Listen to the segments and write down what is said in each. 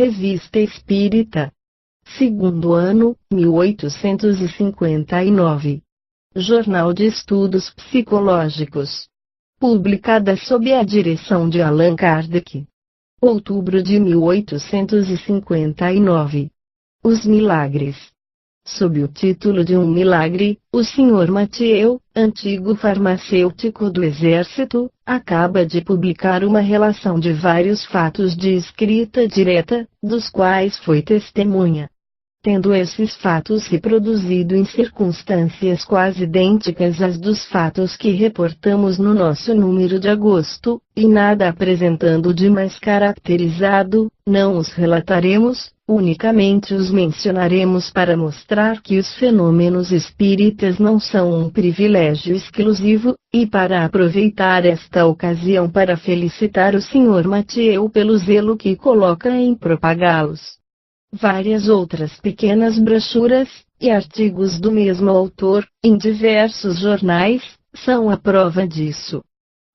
Revista Espírita. Segundo ano, 1859. Jornal de Estudos Psicológicos. Publicada sob a direção de Allan Kardec. Outubro de 1859. Os Milagres. Sob o título de Um Milagre, o Sr. Mathieu, antigo farmacêutico do Exército, acaba de publicar uma relação de vários fatos de escrita direta, dos quais foi testemunha. Tendo esses fatos se produzido em circunstâncias quase idênticas às dos fatos que reportamos no nosso número de agosto, e nada apresentando de mais caracterizado, não os relataremos, unicamente os mencionaremos para mostrar que os fenômenos espíritas não são um privilégio exclusivo, e para aproveitar esta ocasião para felicitar o Sr. Mathieu pelo zelo que coloca em propagá-los. Várias outras pequenas brochuras, e artigos do mesmo autor, em diversos jornais, são a prova disso.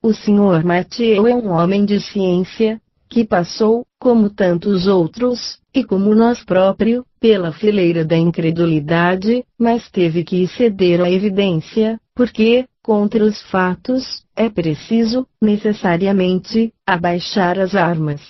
O Sr. Mathieu é um homem de ciência, que passou, como tantos outros, e como nós próprios, pela fileira da incredulidade, mas teve que ceder à evidência, porque, contra os fatos, é preciso, necessariamente, abaixar as armas.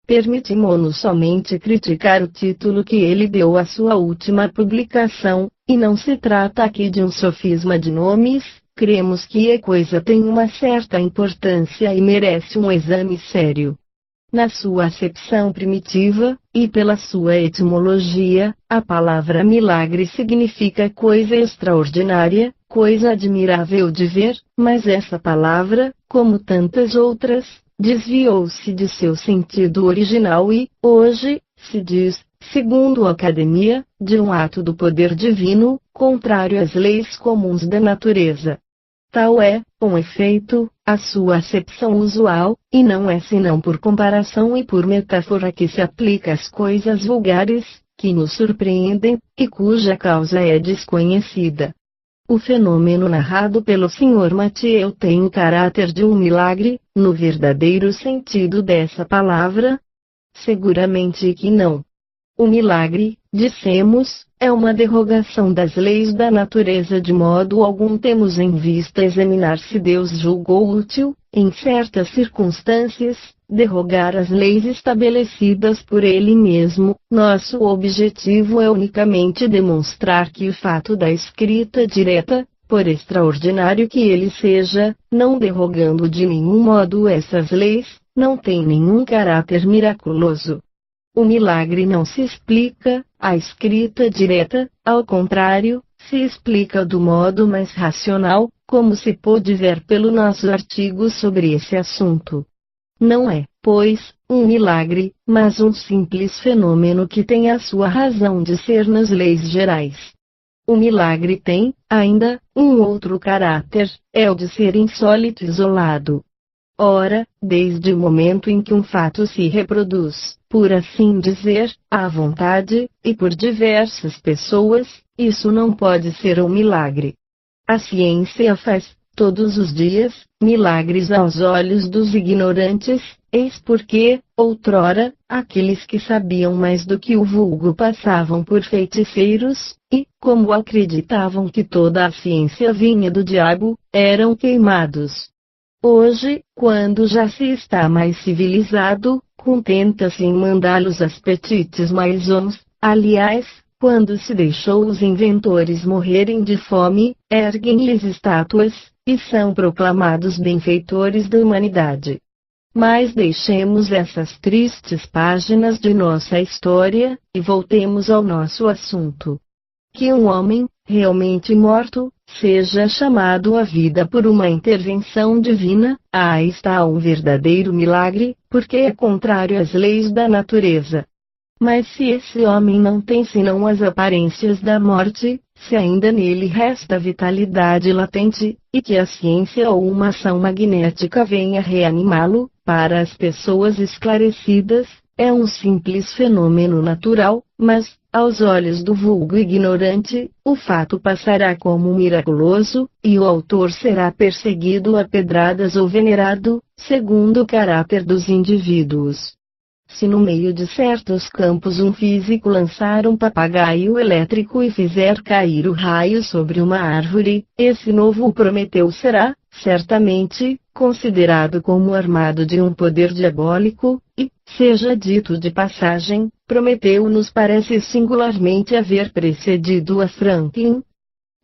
Permitimos-nos somente criticar o título que ele deu à sua última publicação, e não se trata aqui de um sofisma de nomes, cremos que a coisa tem uma certa importância e merece um exame sério. Na sua acepção primitiva, e pela sua etimologia, a palavra milagre significa coisa extraordinária, coisa admirável de ver, mas essa palavra, como tantas outras, desviou-se de seu sentido original e, hoje, se diz, segundo a Academia, de um ato do poder divino, contrário às leis comuns da natureza. Tal é, com efeito, a sua acepção usual, e não é senão por comparação e por metáfora que se aplica às coisas vulgares, que nos surpreendem, e cuja causa é desconhecida. O fenômeno narrado pelo Sr. Mathieu tem o caráter de um milagre, no verdadeiro sentido dessa palavra? Seguramente que não. O milagre, dissemos, é uma derrogação das leis da natureza, de modo algum temos em vista examinar se Deus julgou útil, em certas circunstâncias, derrogar as leis estabelecidas por Ele mesmo. Nosso objetivo é unicamente demonstrar que o fato da escrita direta, por extraordinário que ele seja, não derrogando de nenhum modo essas leis, não tem nenhum caráter miraculoso. O milagre não se explica, a escrita direta, ao contrário, se explica do modo mais racional, como se pôde ver pelo nosso artigo sobre esse assunto. Não é, pois, um milagre, mas um simples fenômeno que tem a sua razão de ser nas leis gerais. O milagre tem, ainda, um outro caráter, é o de ser insólito e isolado. Ora, desde o momento em que um fato se reproduz, por assim dizer, à vontade, e por diversas pessoas, isso não pode ser um milagre. A ciência faz, todos os dias, milagres aos olhos dos ignorantes, eis porque, outrora, aqueles que sabiam mais do que o vulgo passavam por feiticeiros, e, como acreditavam que toda a ciência vinha do diabo, eram queimados. Hoje, quando já se está mais civilizado, contenta-se em mandá-los às petites maisons, aliás, quando se deixou os inventores morrerem de fome, erguem-lhes estátuas, e são proclamados benfeitores da humanidade. Mas deixemos essas tristes páginas de nossa história, e voltemos ao nosso assunto. Que um homem, realmente morto, seja chamado à vida por uma intervenção divina, aí está um verdadeiro milagre, porque é contrário às leis da natureza. Mas se esse homem não tem senão as aparências da morte, se ainda nele resta vitalidade latente, e que a ciência ou uma ação magnética venha reanimá-lo, para as pessoas esclarecidas, é um simples fenômeno natural, mas, aos olhos do vulgo ignorante, o fato passará como miraculoso, e o autor será perseguido a pedradas ou venerado, segundo o caráter dos indivíduos. Se no meio de certos campos um físico lançar um papagaio elétrico e fizer cair o raio sobre uma árvore, esse novo Prometeu será, certamente, considerado como armado de um poder diabólico, e, seja dito de passagem, Prometeu nos parece singularmente haver precedido a Franklin.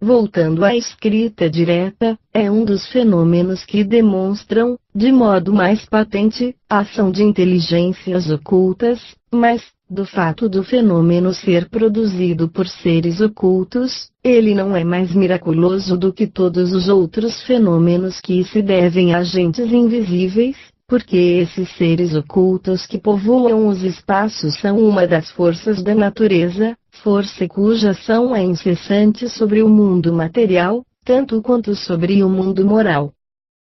Voltando à escrita direta, é um dos fenômenos que demonstram, de modo mais patente, a ação de inteligências ocultas, mas, do fato do fenômeno ser produzido por seres ocultos, ele não é mais miraculoso do que todos os outros fenômenos que se devem a agentes invisíveis, porque esses seres ocultos que povoam os espaços são uma das forças da natureza, força cuja ação é incessante sobre o mundo material, tanto quanto sobre o mundo moral.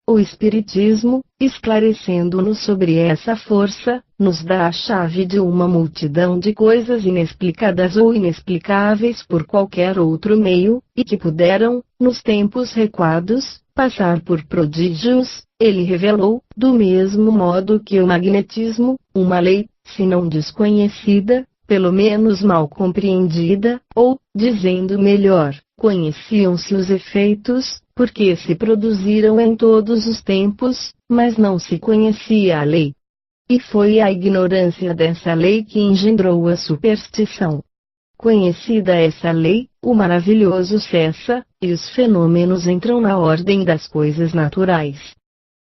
O Espiritismo, esclarecendo-nos sobre essa força, nos dá a chave de uma multidão de coisas inexplicadas ou inexplicáveis por qualquer outro meio, e que puderam, nos tempos recuados, passar por prodígios. Ele revelou, do mesmo modo que o magnetismo, uma lei, se não desconhecida, pelo menos mal compreendida, ou, dizendo melhor, conheciam-se os efeitos, porque se produziram em todos os tempos, mas não se conhecia a lei. E foi a ignorância dessa lei que engendrou a superstição. Conhecida essa lei, o maravilhoso cessa, e os fenômenos entram na ordem das coisas naturais.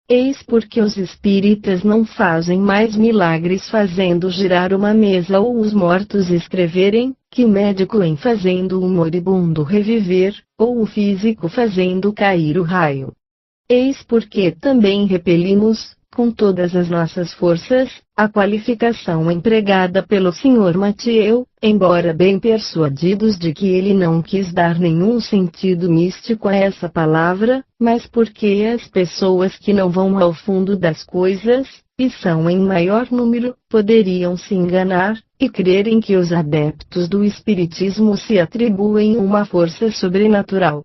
Eis porque os espíritas não fazem mais milagres fazendo girar uma mesa ou os mortos escreverem, que o médico em fazendo o moribundo reviver, ou o físico fazendo cair o raio. Eis porque também repelimos, com todas as nossas forças, a qualificação empregada pelo Sr. Mathieu, embora bem persuadidos de que ele não quis dar nenhum sentido místico a essa palavra, mas porque as pessoas que não vão ao fundo das coisas, e são em maior número, poderiam se enganar, e crerem que os adeptos do Espiritismo se atribuem uma força sobrenatural.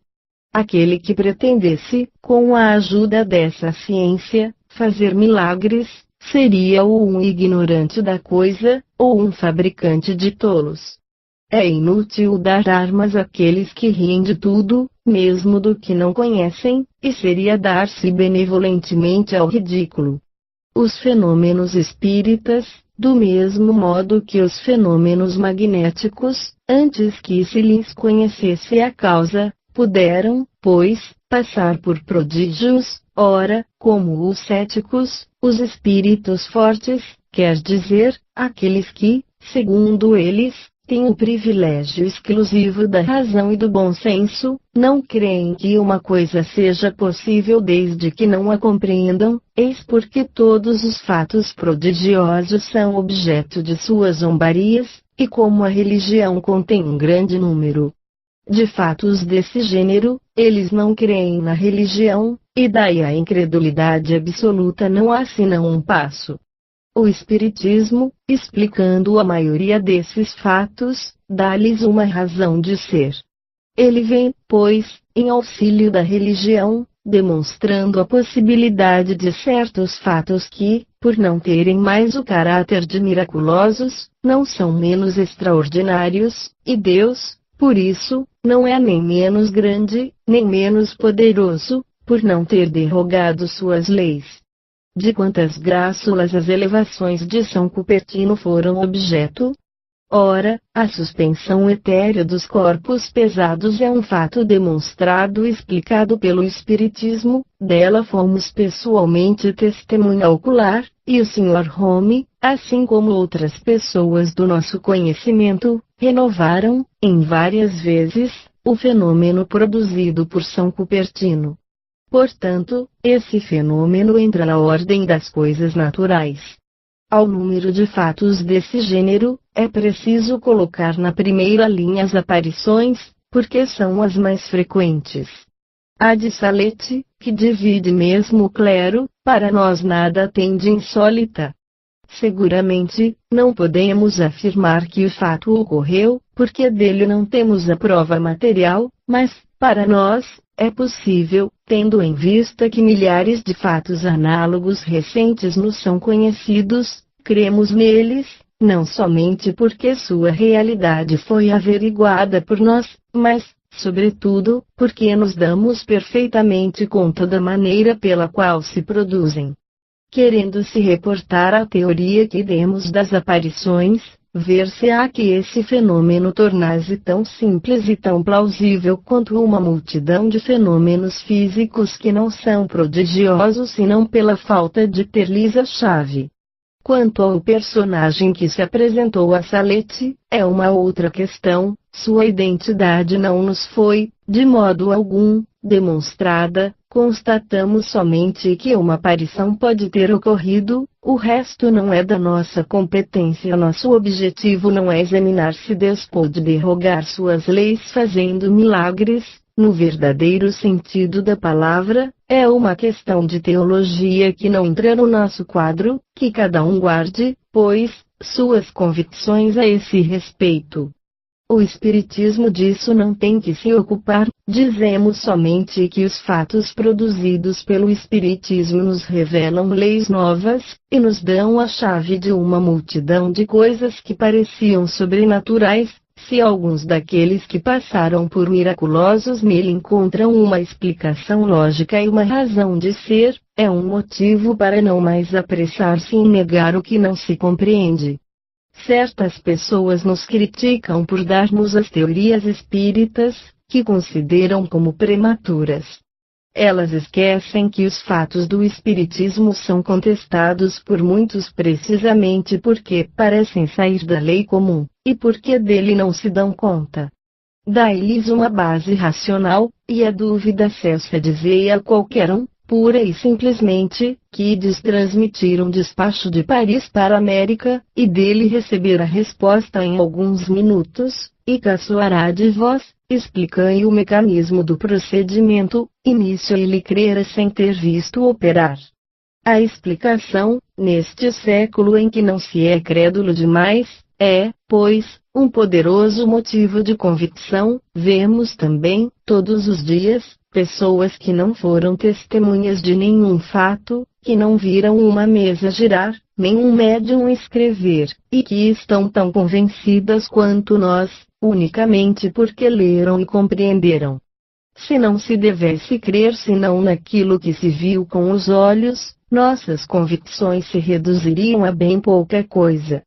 Aquele que pretendesse, com a ajuda dessa ciência, fazer milagres, seria ou um ignorante da coisa, ou um fabricante de tolos. É inútil dar armas àqueles que riem de tudo, mesmo do que não conhecem, e seria dar-se benevolentemente ao ridículo. Os fenômenos espíritas, do mesmo modo que os fenômenos magnéticos, antes que se lhes conhecesse a causa, puderam, pois, passar por prodígios. Ora, como os céticos, os espíritos fortes, quer dizer, aqueles que, segundo eles, têm o privilégio exclusivo da razão e do bom senso, não creem que uma coisa seja possível desde que não a compreendam, eis porque todos os fatos prodigiosos são objeto de suas zombarias, e como a religião contém um grande número de fatos desse gênero, eles não creem na religião, e daí a incredulidade absoluta não há senão um passo. O Espiritismo, explicando a maioria desses fatos, dá-lhes uma razão de ser. Ele vem, pois, em auxílio da religião, demonstrando a possibilidade de certos fatos que, por não terem mais o caráter de miraculosos, não são menos extraordinários, e Deus, por isso, não é nem menos grande, nem menos poderoso, por não ter derrogado suas leis. De quantas gráçulas as elevações de São Cupertino foram objeto? Ora, a suspensão etérea dos corpos pesados é um fato demonstrado e explicado pelo Espiritismo, dela fomos pessoalmente testemunha ocular, e o Sr. Home, assim como outras pessoas do nosso conhecimento, renovaram, em várias vezes, o fenômeno produzido por São Cupertino. Portanto, esse fenômeno entra na ordem das coisas naturais. Ao número de fatos desse gênero, é preciso colocar na primeira linha as aparições, porque são as mais frequentes. A de Salete, que divide mesmo o clero, para nós nada tem de insólita. Seguramente, não podemos afirmar que o fato ocorreu, porque dele não temos a prova material, mas, para nós, é possível, tendo em vista que milhares de fatos análogos recentes nos são conhecidos, cremos neles, não somente porque sua realidade foi averiguada por nós, mas, sobretudo, porque nos damos perfeitamente conta da maneira pela qual se produzem. Querendo se reportar à teoria que demos das aparições, ver-se-á que esse fenômeno torna-se tão simples e tão plausível quanto uma multidão de fenômenos físicos que não são prodigiosos senão pela falta de ter-lhes a chave. Quanto ao personagem que se apresentou a Salete, é uma outra questão. Sua identidade não nos foi, de modo algum, demonstrada. Constatamos somente que uma aparição pode ter ocorrido, o resto não é da nossa competência. Nosso objetivo não é examinar se Deus pôde derrogar suas leis fazendo milagres, no verdadeiro sentido da palavra. É uma questão de teologia que não entra no nosso quadro, que cada um guarde, pois, suas convicções a esse respeito. O Espiritismo disso não tem que se ocupar. Dizemos somente que os fatos produzidos pelo Espiritismo nos revelam leis novas, e nos dão a chave de uma multidão de coisas que pareciam sobrenaturais. Se alguns daqueles que passaram por miraculosos nele encontram uma explicação lógica e uma razão de ser, é um motivo para não mais apressar-se em negar o que não se compreende. Certas pessoas nos criticam por darmos as teorias espíritas, que consideram como prematuras. Elas esquecem que os fatos do Espiritismo são contestados por muitos precisamente porque parecem sair da lei comum, e porque dele não se dão conta. Dai-lhes uma base racional, e a dúvida cessa. Dizei a qualquer um, pura e simplesmente, que ides transmitir um despacho de Paris para a América, e dele receber a resposta em alguns minutos, e caçoará de vós. Explicai o mecanismo do procedimento, início ele crera sem ter visto operar. A explicação, neste século em que não se é crédulo demais, é, pois, um poderoso motivo de convicção. Vemos também, todos os dias, pessoas que não foram testemunhas de nenhum fato, que não viram uma mesa girar, nem um médium escrever, e que estão tão convencidas quanto nós, unicamente porque leram e compreenderam. Se não se devesse crer senão naquilo que se viu com os olhos, nossas convicções se reduziriam a bem pouca coisa.